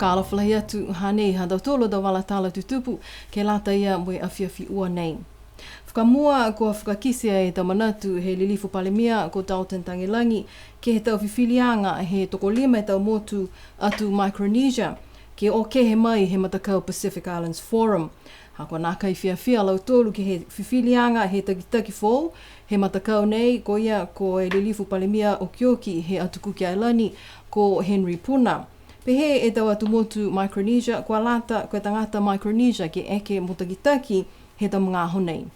whakaalawhalahi atu hanei handa tolo da wala tala tutupu ke lata ia moe awhiawhi ua nei. Whakamua kua whakakisia e tau manatu he lilifu palemia ko Dalton Tangilangi ke he tau whiwhilianga he toko lima e tau motu atu Micronesia ke o ke he mai he matakau Pacific Islands Forum. Hako nā kai whiawhia lau tolu ke he whiwhilianga he takitaki fōu he matakau nei ko ia ko e lilifu palemia o Kioki he atu Kuki Ailani ko Henry Puna. Pehe e tau atu motu Micronesia kua lata koe tangata Micronesia ke eke motakitaki he tau mga honei.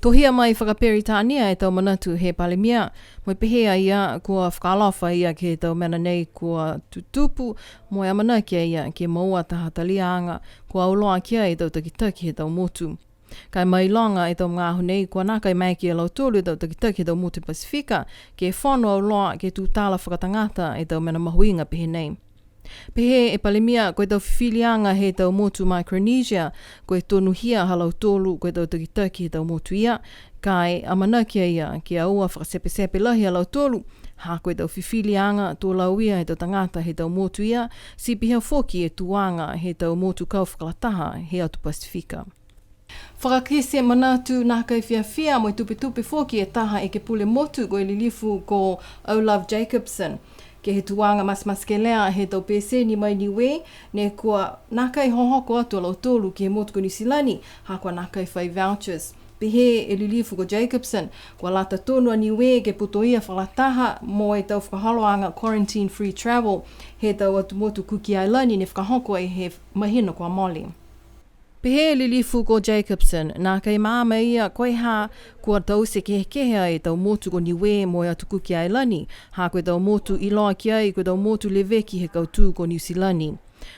Tohia mai whakaperitania e tau manatu he palemia, moi pehea ia kua whakalofa ia ke tau mena nei kua tutupu, moi amana kia ia ke maua tahatalianga kua uloa kia e tau takitaki he tau motu. Kai mai longa e tau mga honei kua nakai mai kia lau tolu e tau takitaki he tau motu Pasifika ke whono uloa ke tūtala whakatangata e tau mena mahuinga pehe nei. Pehe e palemia koe tau whiwhilianga he tau motu Micronesia, koe tonu hia halau tolu koe tau takitaki he tau motu ia, kai amana kia ia ke aua whakasepe lahi halau tolu, ha koe tau whiwhilianga tō lau ia he tau tangata he tau motu ia, si piha foki e tuanga he tau motu kau whakalataha he atu Pasifika. Whakakese manatu nā kai whiawhia moi tupe foki e taha e ke pule motu koe lilifu ko Olaf Jacobson. Ke he tuanga mas ke lea he tau pese ni mai niwe, ne kua nakai hohoko atu lau tolu ki he motu ko Nisilani, ha kua nakai whai vouchers. Pehe e lilifu ko Jacobson, kua lata tonua niwe ke puto ia whalataha mo e tau whakahaloanga quarantine free travel, he tau atu motu Kuki Ailani ne whakahoko e he mahina kua moli. Pehe lilifu ko Jacobson, nā kai māma ia koe hā kua tau se kehea e tau motu ko niwe mo e atu Kuki Ailani, hā koe tau motu iloa ki ai, koe tau motu leveki he kautū ko Niusilani.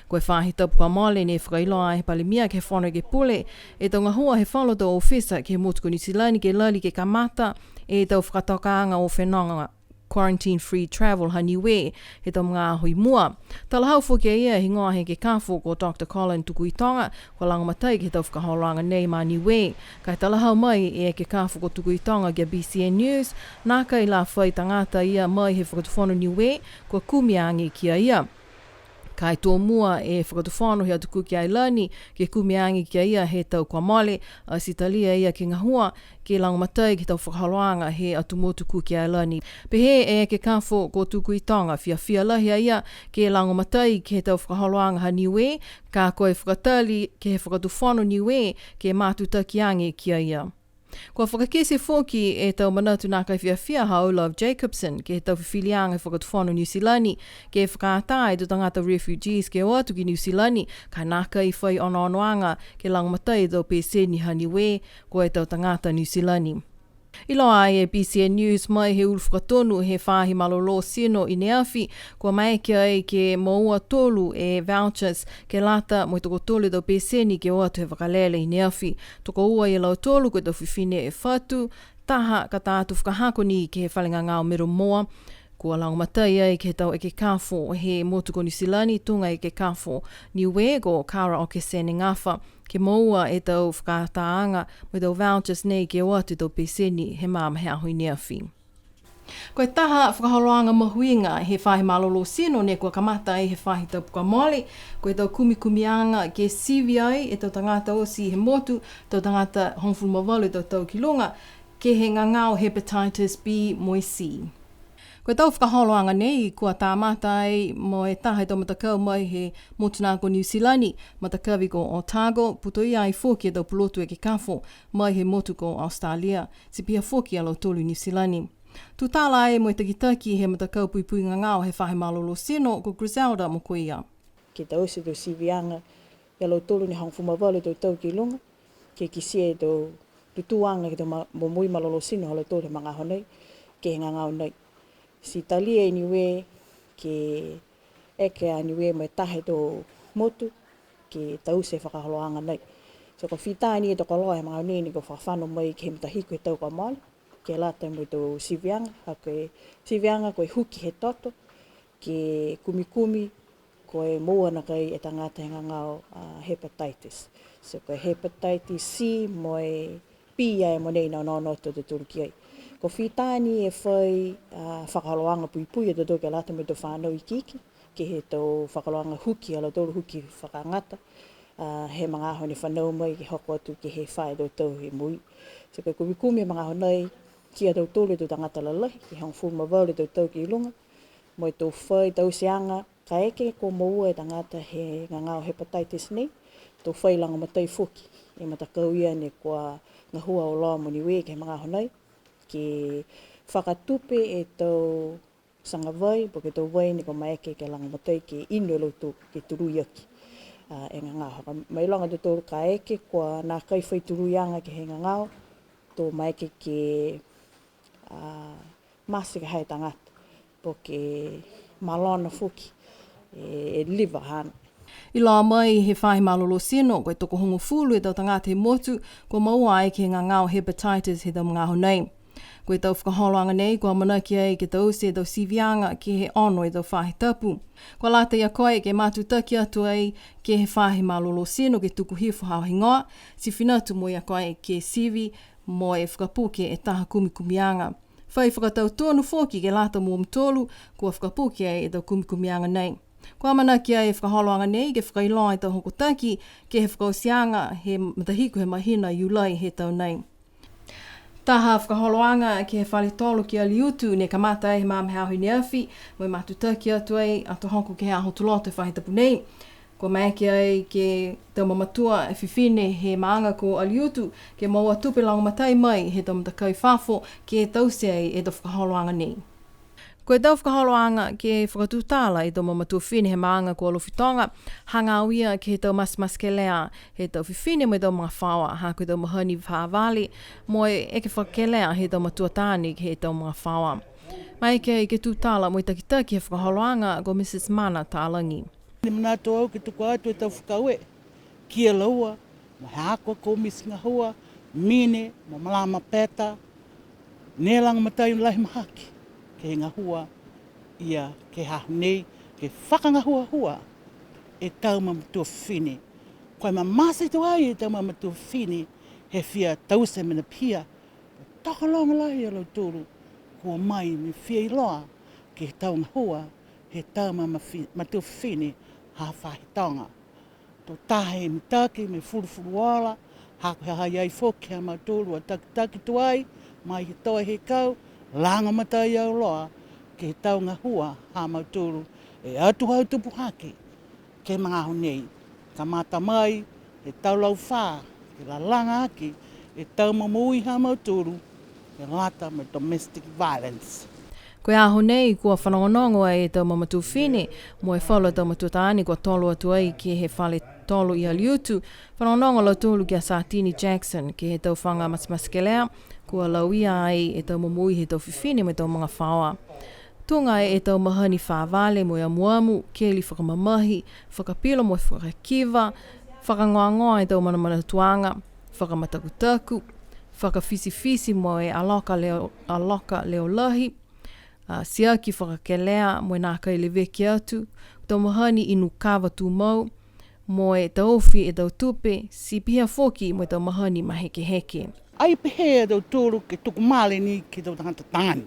Koe whahi tapu kua male ne whakailoa he palemia ke whono ke pule, e tau ngahua he whalo tau ofisa ke motu ko Niusilani ke lali ke kamata, e tau whakatakaanga o whenonga quarantine free travel haniwe he tau mga hui mua. Talahau fo kia ia hingoa he ke kāwho ko Dr. Colin Tukuitonga ko langamatai ke tau whakaholanga nei ma niwe. Kai talahau mai e ke kāwho ko Tukuitonga kia BCN News, nā kai la whai tangata ia mai he whakatuwhono niwe ko kumiangi kia ia. Kai tō mua e whakatuwhono he atu Kuki Ailani ke kumiangi kia ia he tau kua male, si talia ia ke ngahua ke langamatai ke tau whakahaloanga he atu motu Kuki Ailani. Pehe e ke kāwho ko Tukuitonga whiawhia lahia ia ke langamatai ke tau whakahaloanga ha niwe, ka koe whakatali ke he whakatuwhono niwe ke mātutakiangi kia ia. Kua whakakese foki e tau manatu nā kai whiawhia ha Olaf Jacobson ke he tau whiwhilianga e whakatuwhono Niusilani ke whakaata e tu tangata refugees ke o atu ki Niusilani ka nā kai whai ono-onoanga ke langamatai tau pese ni haniwe ko e tau tangata Niusilani. Iloa ai e BCN News mai he ulu whakatonu he whahi malolo sino i Neafi kua mai kia ai ke maua tolu e vouchers ke lata mo i toko tolu tau peseni ke o atu he whakalele i Neafi. Toko ua i lau tolu koe tau whiwhine e whatu, taha ka tātu whakahakoni ke he whalinga ngāo mero moa. Kua langamatai ai ke tau e ke kāwho he motu ko Niusilani tunga e ke kāwho niwe ko Kara Okesene Ngafa. Ke maua e tau whakataanga mo tau vouchers nei ke o atu tau peseni he māma he ahui Neafi. Koe taha whakaholoanga mahuinga he whahi malolo sino ne kua kamata ai he whahi tau puka mole, koe tau kumianga ke sivi ai e tau tangata osi he motu, tau tangata hongfulumawalu tau tau kilunga, ke he ngangao hepatitis B moi C. Koe tau whakaholoanga nei, kua tā mata ai mo e taha tau matakau mai he motu nā ko Niusilani, matakawi ko Otago, puto ia ai fōki e tau pulotu e ke kāwho mai he motu ko Australia, si pia fōki alo tolu Niusilani. Tūtala ai mo i takitaki he matakau puipui ngangao he whahe malolo sino ko Griselda mo ko ia. Ke tau se tau sivianga, e alo tolu ni hangfumawalu tau tau ki lunga, ke kisia e tau tutuanga ke tau mui malolo sino alo tolu he mga honei, ke he ngangao nei. Si talia i niwe ke eke a niwe mai tahe tō motu ke tau se whakaholoanga nei. So ko whitāni e toko loa e mga nini ko whawhano mai ke he matahiku he tau ka mali, ke lata mai tō sivianga, ha koe sivianga koe huki he toto, ke kumikumi koe moana kai e tangata he ngangao hepatitis. So koe hepatitis C moe P ai mo nei na no to te turuki ai. Ko whitāni e whai whakaholoanga puipui e toto ke lata mai tō whānau i kiki, ke he tau whakaloanga huki, alo tolu huki whakangata, he mga aho ni whanau mai ki hoko atu ki he whae tau he mui. So kai kumikumi mga aho nei, kia tau tolu tau tangata lalahi, ki hong fuma wale tau ki ilunga, moi tau whai tau seanga, ka eke ko maua e tangata he ngangao hepatitis ni, tau whai langa matai fuki, e matakau ia ne kua ngahua o loa moni we ke mga aho nei, ki whakatupe e tau sangawai, po ke tau wai ni ko maeke ke langa matai ke ino lotu ke turuyaki. E ngangao, mai langa te tolu ka eke kua nā kai whai turuyanga ke he ngangao, tō maeke ke masi ke hai tangata, po ke malona fuki, e liver hana. I loa mai he whahi malolo sino, koe toko hongo fulu e tau tangata he motu, ko maua ai ke ngā ngāo hepatitis he tau mga aho nei. Koe tau whakaholoanga nei, kua manaki ai ke tau se tau sivianga ke he ono e tau whahi tapu. Kua lata ia koe ke mātutaki atu ai ke he whahi malolo sino ke tuku hifo hao hingoa, si whinatu mo ia koe ke sivi mo e whakapuke e taha kumikumianga. Whai whakatau tonu fōki ke lata mo mtolu, kua whakapuke ai e tau kumikumianga nei. Kua manaki ai e whakaholoanga nei ke whakailoa e tau hokotaki ke he whakausianga he matahiku he mahina iulai he tau nei. Taha whakaholoanga ke he whali tolu ki aliutu ne kamata ai he māme hauhi ni awhi, mo i mātutaki atu ai ato honko ke hea hotuloto e whahitapu nei. Kua maiki ai ke tau mamatua e whiwhine he maanga ko aliutu ke maua tupe lango matai mai he tau matakai whafo ke tause ai e tau whakaholoanga nei. Koe tau whakaholoanga ke whakatutala i tau mamatua whine he maanga ko alofitonga, hanga awia ke he tau mas ke lea he tau whiwhine mo i tau mga whawa, ha koe tau mahani whaavali, mo e ke whakelea he tau matua tāni ke he tau mga whawa. Mai ke tutala mo i takitaki he whakaholoanga ko Mrs. Mana Tālangi. Ni manato au ke tuku atu e tau whakaue, kia laua, ma haakua ko misinga hua, mine, ma malama peta, nelang matai lahi mahaki, ke ngā hua, ia ke hahu nei, ke whakanga hua, e tau mamatua whine. Koe ma masa tu ai e tau mamatua whine, he whia tause mena pia, takalonga lahi alau tūru, kua mai me whia iloa, ke tau ngā hua, he tau mamatua whine, ha whahitonga. Tō tahe mi take me furu wala, hako he hai ai whoki ha mautoro a taki tuai, mai he toa he kau, langa matai au loa, ke he tau ngā hua ha mautoro, e atu hau tupu hake, ke mga aho nei. Ka mata mai, he tau lau whā, ke la langa hake, e tau mamui ha mautoro, ke lata me domestic violence. Koe aho nei kua whanongonongo ai e tau mamatu whine, mo e whalo tau matuataani kua tolu atu ai ki he whale tolu i aliutu, whanongonongo lau tolu ki a Sartini Jackson ki he tau whanga maskelea, kua lau ia ai e tau mamui he tau whiwhine me tau mga whaoa. Tunga e tau mahani whaavale mo i amuamu, keli whakamamahi, whakapilo mo e whakakiva, whakangoangoa e tau manamana tuanga, whakamatakutaku, whakafisi mo e aloka leo lahi, siaki whakakelea mo e nākai le veki atu, tau mahani inu kawa tū mau, mo e tau ofi e tau tupe, si pia foki mo e tau mahani maheke. Ai pehe tau tōru ke tuku male ni ke tau tangata tāni.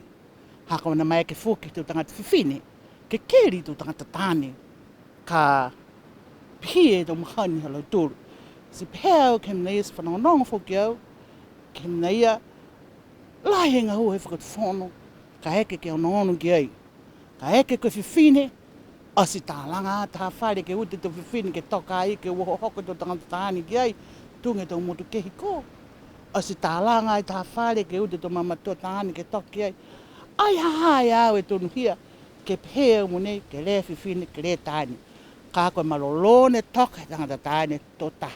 Haka wana mai ke foki ke tau tangata whiwhine, ke keri tau tangata tāni, ka pehe tau mahani halau tōru. Si pehe au ke mna ia whanongonongo foki au, ke mna ia lahenga hua he whakatu whono, ka heke ke ono ki ai. Ka heke ke whiwhine, asi tālanga, tā whaere ke ute tau whiwhine ke toka ai, ke uho hoko tau tangata tāni ki ai, tunge tau motu kehi ko. Asi tālanga ai tā whaere ke ute tau mamatua tāni ke toki ai. Ai hahai au e tonu hia, ke pehea mo nei, ke le whiwhine, ke le tāni. Ka koe malolone toka tangata tāni tota.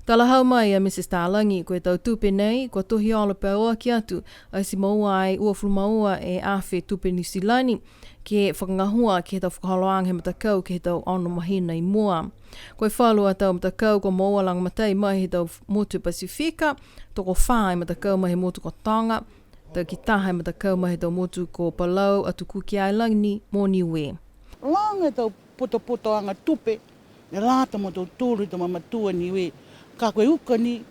Tala hau mai a Mrs. Tālangi, koe tau tupe nei, kua tohi ala pēoa ki atu, ai si maua ai uafulu maua e awhi tupe New Zealandi, ke whakangahua ke he tau whakaholoanga he matakau ke he tau ono mahina i mua. Koe whalua tau matakau ko maua lang matai mai he tau motu Pasifika, toko whā e matakau mai he motu ko Tonga, tau ki taha e matakau mai he tau motu ko Palau atu Kuki Ailangi mo Niue. Langa tau poto anga tupe, e lata mo tau tūru tau mamatua Niue, ka koe uka ni,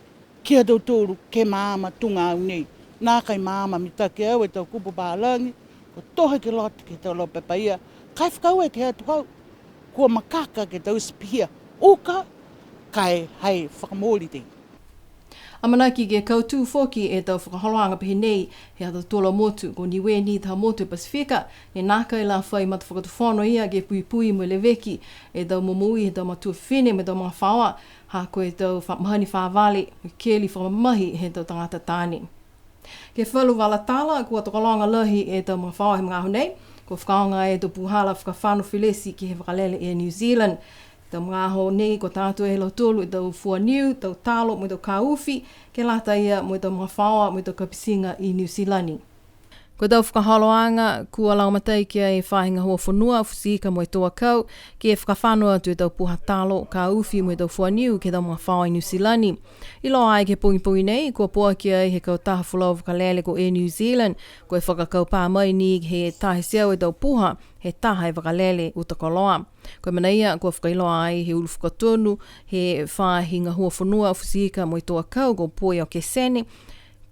kia tau tōru ke māma tunga au nei. Nā kai māma mi take au e tau kupu pālangi, ko tohe ke lote ke tau lope paia, kai whakau e ke atu hau. kua makaka ke tau spihia. Uka, kai hai whakamōli te. A manaki ke kautu foki e tau whakaholoanga pehi nei he ata tola motu ko niwe ni taha motu Pasifika e naka i la whai mata whakatuwhono ia ke pui pui mo le veki e tau momui he tau matua whine me tau mga whaoa ha ko e tau mahani whaavale keli whamamahi he tau tangata tāne. Ke whalu wala tala kua tokalonga lahi e tau mga whaoa he mga ahu nei ko whakaonga e tau puhala whakawhano whilesi ki he whakalele e New Zealand. Tau mga aho nei ko tātou e lau tolu i tau Fuaniu, tau Talo, mo tau Kauwhi, ke lata ia mo tau mga whaoa, mo tau Kapisinga i New Zealand. Ko tau whakaholoanga, kua laumatai kia e whahinga hua whanua, fusika mo toa kau, ke e whakawhanua tu e tau Puha Talo, Kauwhi, mo tau Fuaniu, ke tau mga whaoa i New Zealand. I loa ai ke pungi nei, kua poa kia e he kau taha whulau whakalele ko e New Zealand, ko e whakakau pā mai ni he tahe seau e tau Puha, he taha e wakalele utakoloa. Koe mana ia, kua whakailoa ai he ulu whakatonu, he whahinga hua whanua fusika mo toa kau, ko poi o ke sene,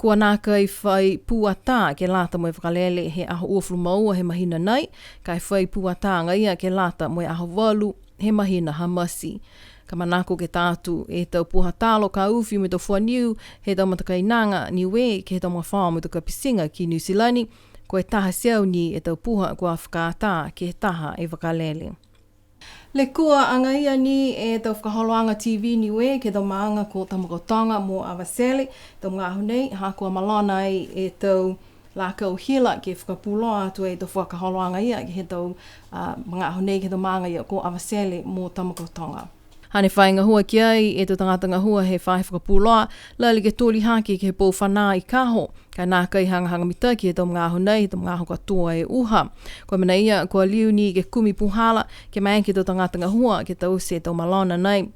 kua nāka i whai puata ke lata mo e whakalele he aho uaflu maua he mahina nei, kai whai puata ngaia ke lata mo e aho walu he mahina hamasi. Ka manako ke tātu e tau Puha Talo, Kauwhi me tau Fuaniu, he tau matakainanga niwe ke he tau mawhao me tau Kapisinga ki New Zealand, ko e taha seau ni e tau puha kua whakātā ke taha e wakalele. Le kua anga ia ni e tau whakaholoanga TV niwe ke tau maanga ko Tamakotonga mo Awasele, tau mga ahu nei, ha kua malona ai e tau lākau hila ke whakapuloa atu e tau whakaholoanga ia ke he tau mga ahu nei ke tau maanga ia ko Awasele mo Tamakotonga. Hane whainga hua ki ai e tau tangatanga hua he whai whakapuloa, lali ke tōli haki ke he pō whanā i kaho, kai nā kai hangahanga mita ki he tau mga ahu nei, tau mga ahu katoa e uha. Koe mana ia, kua liu ni ke kumi puhala, ke mai ke tau tangatanga hua, ke tau se tau malona nei.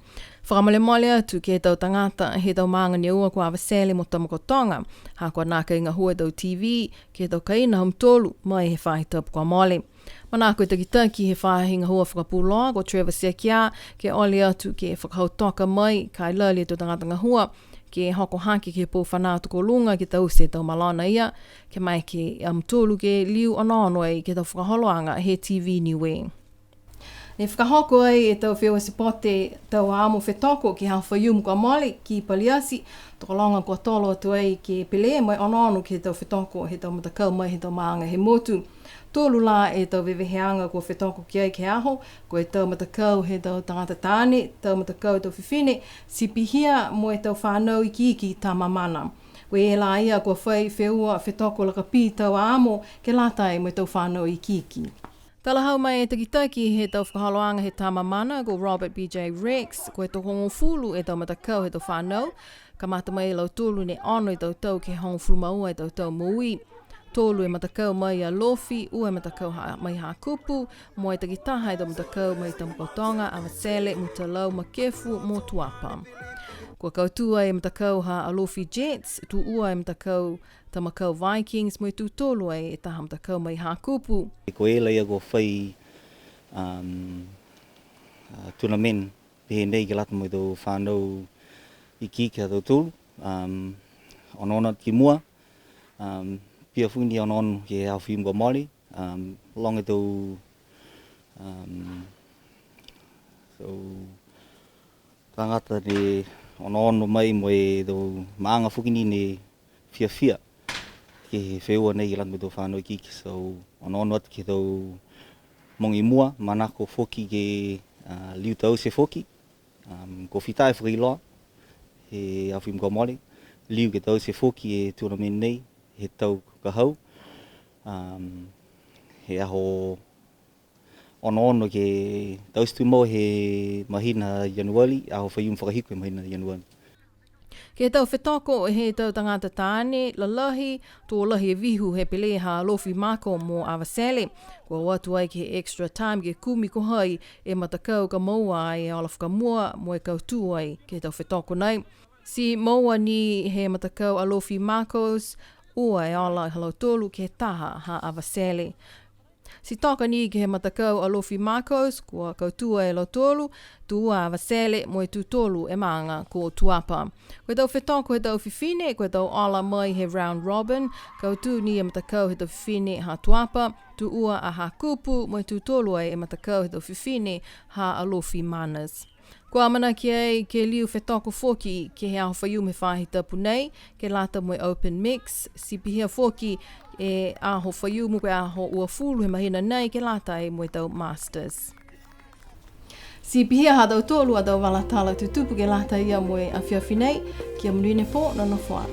Whakamale mole atu ke tau tangata he tau maanga ni ua kua Awasele mo Tamakotonga, ha kua nā kai ngā hua tau TV, ke tau kaina hum tolu, mai he whahi tapu kua mole. Mana koe taki he whahinga hua whakapuloa, ko Trevor Sekia, ke ole atu ke whakahau toka mai, kai lali e tau tangatanga hua, ke hoko haki ke pō whanātu ko lunga, ke tau se tau malana ia, ke mai ke tōlu ke liu anono ai ke tau whakaholoanga he TV niwe. Ne whakahoko ai e tau whiwa sipote tau amo whetoko ki hao whaiumu kua mole ki Paliasi, tokalonga kua tolo atu ai ke pele mai anono ke tau whetoko he tau matakau mai he tau maanga he motu. Tōlu la e tau weweheanga kua whetoko ki ai ke aho, ko e tau matakau he tau tangata tāne, tau matakau tau whiwhine, sipihia mo e tau whānau i ki tā mamana. We e la ia kua whai wheua whetoko laka pi tau amo ke latai mo e tau whānau i ki. Talahau mai e takitaki he tau whakahaloanga he tā mamana ko Robert B.J. Rex, ko e tau hongo fulu e tau matakau he tau whānau, ka mata mai e lau tōlu ne ono i tau ke hongo fulu maua e tau mui. Tōlu e matakau mai a Lofi, ua e matakau mai ha kupu, mo e takitaha e tau matakau mai Tamakotonga, Awasele, Mutalau, Makefu, mo Tuapa. Kua kautua e matakau ha a Lofi Jets, tu ua e matakau Tamakau Vikings, mo e tu tōlu e taha matakau mai ha kupu. Ko e leia ko whai tournament, pehe nei ke lata mo i tau whānau i ki a tau tūru, onona ki mua, pia fundi on ke au film go moli long ago so tangata de on mai mo e do manga fukini ne fia ke feo nei lan do fano ki so on wat ke do mongi mua manako foki ke liu tau se foki ko fitai frilo e au film go moli liu ke tau se foki e tournament nei he tau kahau he aho ono ke taustu mo he mahina Januari aho whaium whakahiko e mahina Januari. Ke tau whetoko he tau tangata tāne, lalahi, tō lahi e vihu he pele ha Lofi Mako mo Awasele. Kua watu ai ke extra time ke kumi ko hai e matakau ka maua ai e olaf ka mua mo e kautu ai ke tau whetoko nei. Si maua ni he matakau a Lofi Makos, ua e ala halau tolu ke taha ha Awasele. Si toka ni ke he matakau a Lofi Marcos, kua kautua e lo tolu, tua vasele mo e tu tolu e maanga ko tuapa. Koe tau whetoko he tau whiwhine, koe tau ala mai he round robin, kautu ni e matakau he tau whiwhine ha tuapa, tu ua a ha kupu, mo e tu tolu e matakau he tau whiwhine ha a Lofi Manas. Kua mana ki ei ke liu whetoko foki ke he aho whaiu me whahi tapu nei, ke lata mo e open mix, si pihia foki e aho whaiu mo ke aho ua fulu he mahina nei, ke lata e mo e tau masters. Si pihia ha tau tolu a tau walatala tutupu ke lata ia mo e awhiawhi nei, kia munuine po na no whara.